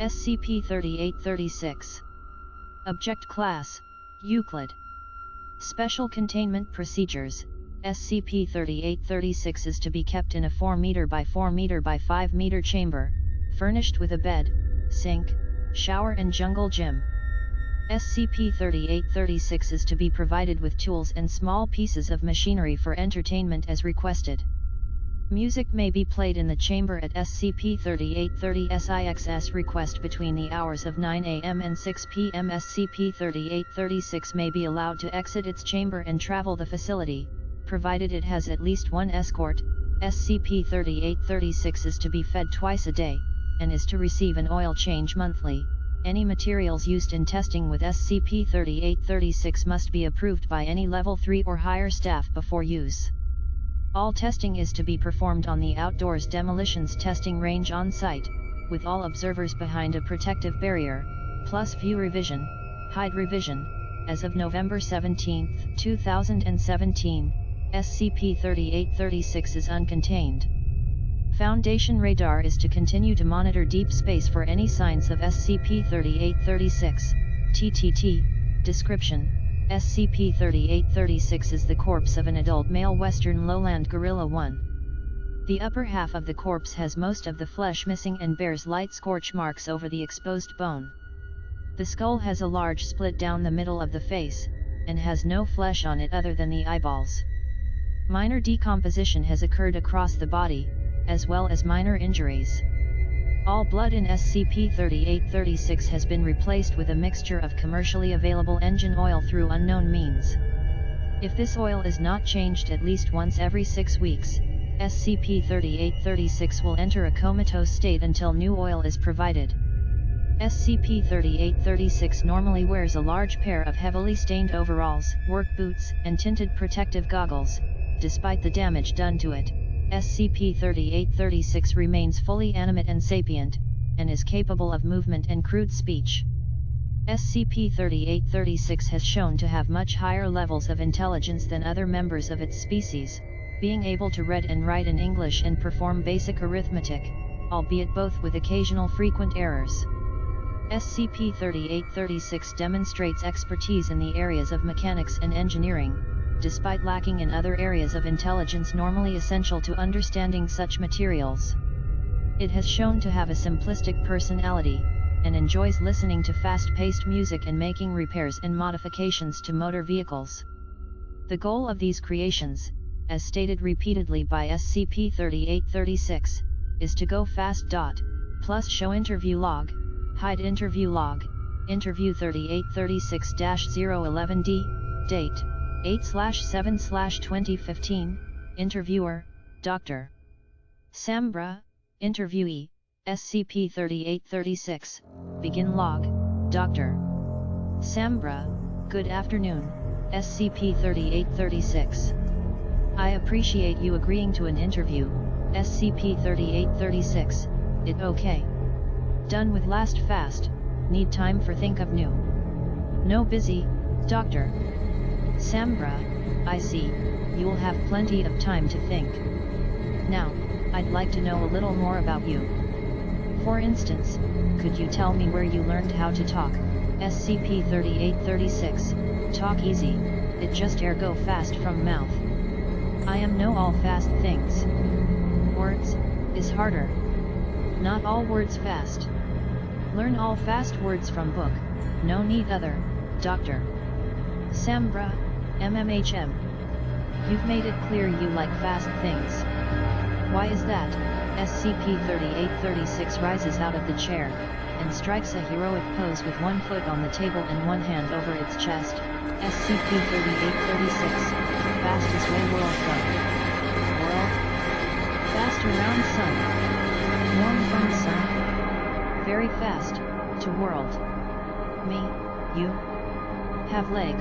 SCP-3836. Object Class: Euclid. Special Containment Procedures: SCP-3836 is to be kept in a 4 m by 4 m by 5 m chamber, furnished with a bed, sink, shower and jungle gym. SCP-3836 is to be provided with tools and small pieces of machinery for entertainment as requested. Music may be played in the chamber at SCP-3836's request between the hours of 9 a.m. and 6 p.m. SCP-3836 may be allowed to exit its chamber and travel the facility, provided it has at least one escort. SCP-3836 is to be fed twice a day, and is to receive an oil change monthly. Any materials used in testing with SCP-3836 must be approved by any Level 3 or higher staff before use. All testing is to be performed on the outdoors demolitions testing range on site, with all observers behind a protective barrier, plus view revision, hide revision. As of November 17, 2017, SCP-3836 is uncontained. Foundation radar is to continue to monitor deep space for any signs of SCP-3836. TTT. Description: SCP-3836 is the corpse of an adult male western lowland gorilla 1. The upper half of the corpse has most of the flesh missing and bears light scorch marks over the exposed bone. The skull has a large split down the middle of the face, and has no flesh on it other than the eyeballs. Minor decomposition has occurred across the body, as well as minor injuries. All blood in SCP-3836 has been replaced with a mixture of commercially available engine oil through unknown means. If this oil is not changed at least once every 6 weeks, SCP-3836 will enter a comatose state until new oil is provided. SCP-3836 normally wears a large pair of heavily stained overalls, work boots, and tinted protective goggles. Despite the damage done to it, SCP-3836 remains fully animate and sapient, and is capable of movement and crude speech. SCP-3836 has shown to have much higher levels of intelligence than other members of its species, being able to read and write in English and perform basic arithmetic, albeit both with occasional frequent errors. SCP-3836 demonstrates expertise in the areas of mechanics and engineering, despite lacking in other areas of intelligence normally essential to understanding such materials. It has shown to have a simplistic personality, and enjoys listening to fast-paced music and making repairs and modifications to motor vehicles. The goal of these creations, as stated repeatedly by SCP-3836, is to go fast. Plus show interview log, hide interview log, interview 3836-011D, date 8/7/2015, interviewer, Dr. Sambra, interviewee, SCP-3836, begin log, Dr. Sambra, good afternoon, SCP-3836. I appreciate you agreeing to an interview, SCP-3836, it okay? Done with last fast, need time for think of new. No busy, Dr. Sambra, I see, you'll have plenty of time to think. Now, I'd like to know a little more about you. For instance, could you tell me where you learned how to talk? SCP-3836, talk easy, it just air go fast from mouth. I am know all fast things. Words, is harder. Not all words fast. Learn all fast words from book, no need other, Dr. Sambra, MMHM. You've made it clear you like fast things. Why is that? SCP-3836 rises out of the chair, and strikes a heroic pose with one foot on the table and one hand over its chest. SCP-3836, fastest way world from. World? Fast around sun. Warm from sun. Very fast, to world. Me, you? Have leg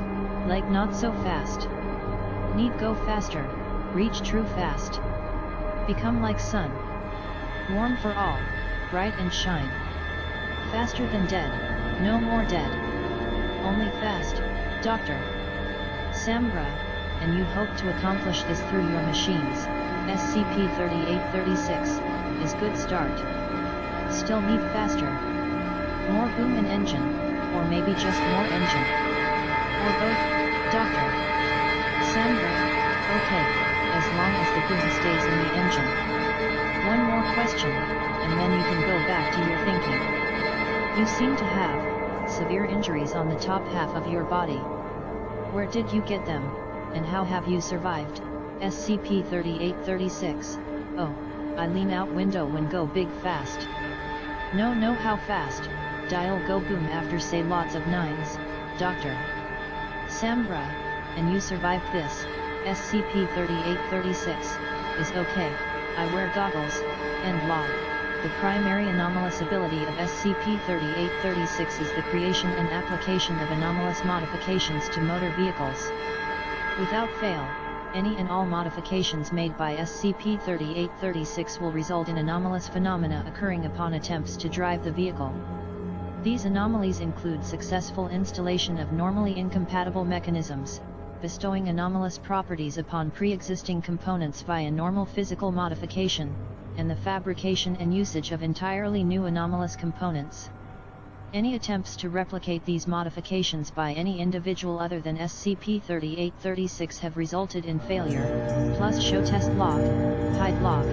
not so fast. Need go faster, reach true fast. Become like sun. Warm for all, bright and shine. Faster than dead, no more dead. Only fast, Dr. Sambra, and you hope to accomplish this through your machines. SCP-3836, is good start. Still need faster. More boom and engine, or maybe just more engine. Or both, Doctor. Sandra, okay, as long as the boom stays in the engine. One more question, and then you can go back to your thinking. You seem to have severe injuries on the top half of your body. Where did you get them, and how have you survived? SCP-3836. Oh, I lean out window when go big fast. No, how fast? Dial go boom after say lots of nines, Doctor. Sambra, and you survived this. SCP-3836 is okay. I wear goggles. End log. The primary anomalous ability of SCP-3836 is the creation and application of anomalous modifications to motor vehicles. Without fail, any and all modifications made by SCP-3836 will result in anomalous phenomena occurring upon attempts to drive the vehicle. These anomalies include successful installation of normally incompatible mechanisms, bestowing anomalous properties upon pre-existing components via normal physical modification, and the fabrication and usage of entirely new anomalous components. Any attempts to replicate these modifications by any individual other than SCP-3836 have resulted in failure. Plus show test log, hide log,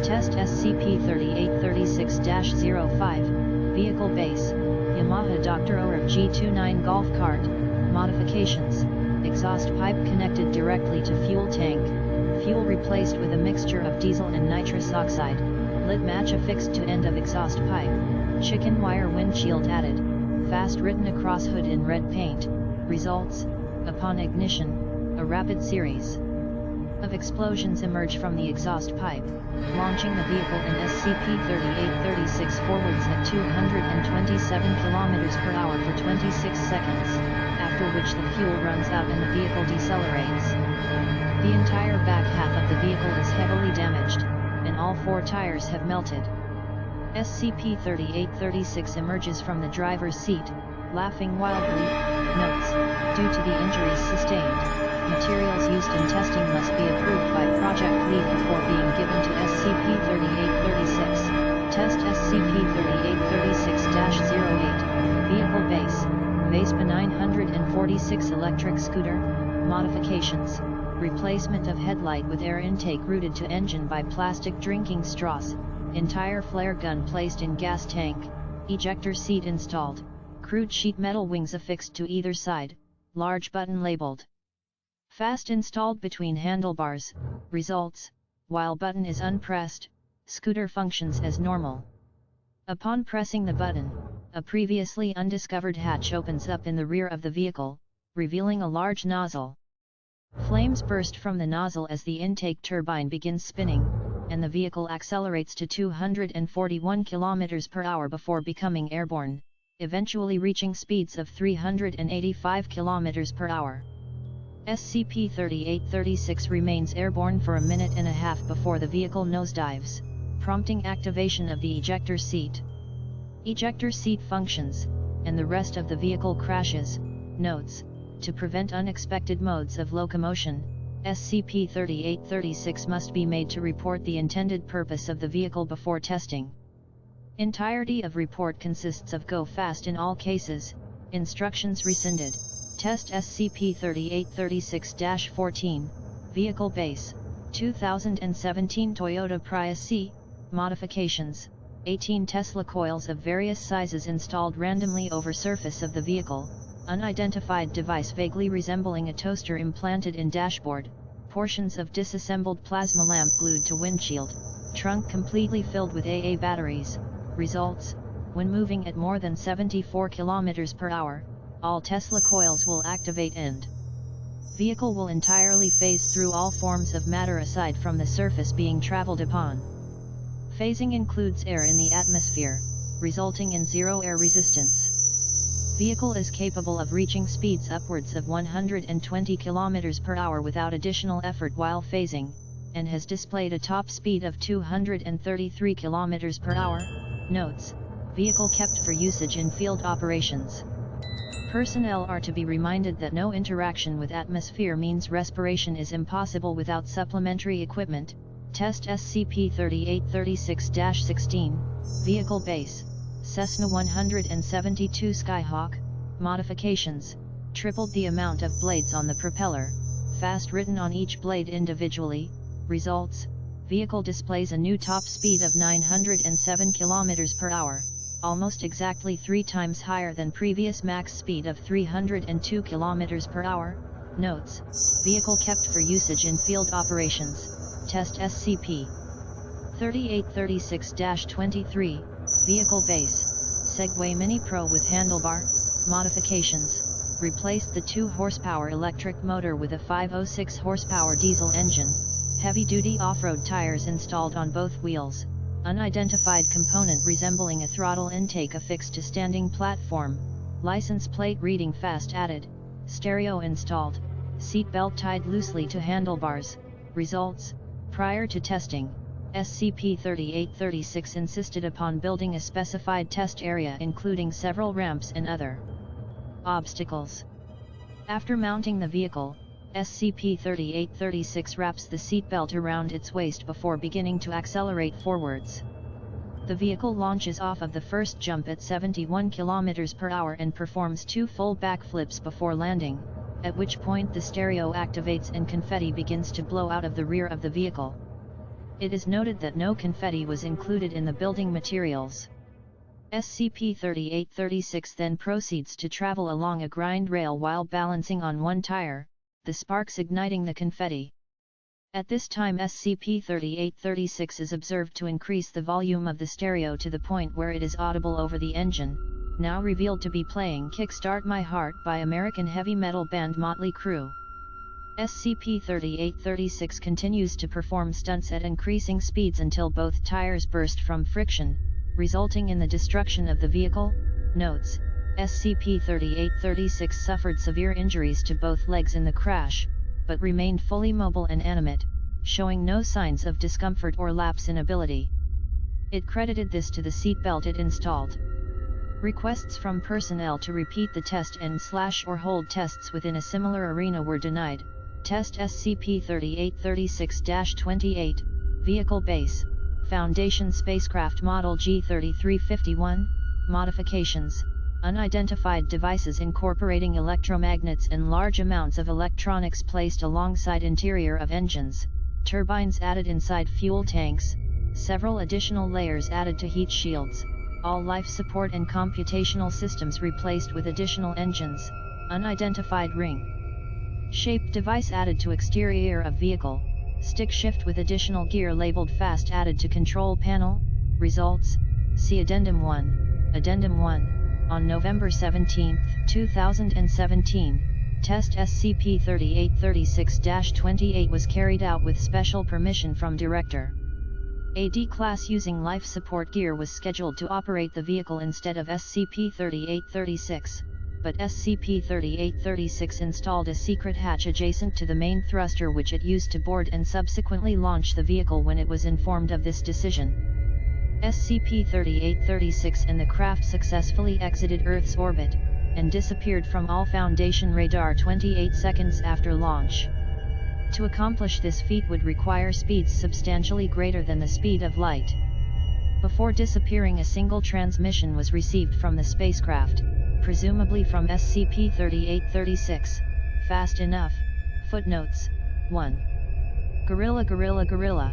test SCP-3836-05, vehicle base, Yamaha Dr. Orab G29 golf cart, modifications, exhaust pipe connected directly to fuel tank, fuel replaced with a mixture of diesel and nitrous oxide, lit match affixed to end of exhaust pipe, chicken wire windshield added, fast written across hood in red paint. Results: upon ignition, a rapid series of explosions emerge from the exhaust pipe, launching the vehicle and SCP-3836 forwards at 227 km per hour for 26 seconds, after which the fuel runs out and the vehicle decelerates. The entire back half of the vehicle is heavily damaged, and all 4 tires have melted. SCP-3836 emerges from the driver's seat, laughing wildly. Notes: due to the injuries sustained, materials used in testing must be approved by Project Lead before being given to SCP-3836. Test SCP-3836-08, Vehicle Base, Vespa 946 Electric Scooter, Modifications, Replacement of headlight with air intake routed to engine by plastic drinking straws, entire flare gun placed in gas tank, ejector seat installed, crude sheet metal wings affixed to either side, large button labeled fast installed between handlebars. Results: while button is unpressed, scooter functions as normal. Upon pressing the button, a previously undiscovered hatch opens up in the rear of the vehicle, revealing a large nozzle. Flames burst from the nozzle as the intake turbine begins spinning, and the vehicle accelerates to 241 km per hour before becoming airborne, eventually reaching speeds of 385 km per hour. SCP-3836 remains airborne for a minute and a half before the vehicle nosedives, prompting activation of the ejector seat. Ejector seat functions, and the rest of the vehicle crashes. Notes: to prevent unexpected modes of locomotion, SCP-3836 must be made to report the intended purpose of the vehicle before testing. Entirety of report consists of go fast in all cases, instructions rescinded. Test SCP-3836-14, Vehicle Base, 2017 Toyota Prius C, Modifications, 18 Tesla coils of various sizes installed randomly over surface of the vehicle, unidentified device vaguely resembling a toaster implanted in dashboard, portions of disassembled plasma lamp glued to windshield, trunk completely filled with AA batteries. Results: when moving at more than 74 km per hour, all Tesla coils will activate and vehicle will entirely phase through all forms of matter aside from the surface being traveled upon. Phasing includes air in the atmosphere, resulting in zero air resistance. Vehicle is capable of reaching speeds upwards of 120 km per hour without additional effort while phasing, and has displayed a top speed of 233 km per hour. Notes: vehicle kept for usage in field operations. Personnel are to be reminded that no interaction with atmosphere means respiration is impossible without supplementary equipment. Test SCP-3836-16, Vehicle Base, Cessna 172 Skyhawk, modifications, tripled the amount of blades on the propeller, fast written on each blade individually. Results: vehicle displays a new top speed of 907 km per hour, almost exactly 3 times higher than previous max speed of 302 km per hour. Notes: vehicle kept for usage in field operations. Test SCP-3836-23, Vehicle Base, Segway Mini Pro with handlebar. Modifications: replaced the 2 horsepower electric motor with a 506 horsepower diesel engine. Heavy-duty off-road tires installed on both wheels. Unidentified component resembling a throttle intake affixed to standing platform. License plate reading fast added. Stereo installed. Seat belt tied loosely to handlebars. Results: prior to testing, SCP-3836 insisted upon building a specified test area including several ramps and other obstacles. After mounting the vehicle, SCP-3836 wraps the seatbelt around its waist before beginning to accelerate forwards. The vehicle launches off of the first jump at 71 km per hour and performs 2 full backflips before landing, at which point the stereo activates and confetti begins to blow out of the rear of the vehicle. It is noted that no confetti was included in the building materials. SCP-3836 then proceeds to travel along a grind rail while balancing on one tire, the sparks igniting the confetti. At this time SCP-3836 is observed to increase the volume of the stereo to the point where it is audible over the engine, now revealed to be playing Kickstart My Heart by American heavy metal band Motley Crue. SCP-3836 continues to perform stunts at increasing speeds until both tires burst from friction, resulting in the destruction of the vehicle. Notes: SCP-3836 suffered severe injuries to both legs in the crash, but remained fully mobile and animate, showing no signs of discomfort or lapse in ability. It credited this to the seatbelt it installed. Requests from personnel to repeat the test and/or hold tests within a similar arena were denied. Test SCP-3836-28, Vehicle Base, Foundation Spacecraft Model G3351, Modifications: unidentified devices incorporating electromagnets and large amounts of electronics placed alongside interior of engines, turbines added inside fuel tanks, several additional layers added to heat shields, all life support and computational systems replaced with additional engines, unidentified ring-shaped device added to exterior of vehicle, stick shift with additional gear labeled fast added to control panel. Results: see Addendum 1. Addendum 1. On November 17, 2017, Test SCP-3836-28 was carried out with special permission from Director. A D-Class using life support gear was scheduled to operate the vehicle instead of SCP-3836, but SCP-3836 installed a secret hatch adjacent to the main thruster which it used to board and subsequently launch the vehicle when it was informed of this decision. SCP-3836 and the craft successfully exited Earth's orbit, and disappeared from all Foundation radar 28 seconds after launch. To accomplish this feat would require speeds substantially greater than the speed of light. Before disappearing, a single transmission was received from the spacecraft, presumably from SCP-3836, fast enough. Footnotes: 1. Gorilla Gorilla Gorilla.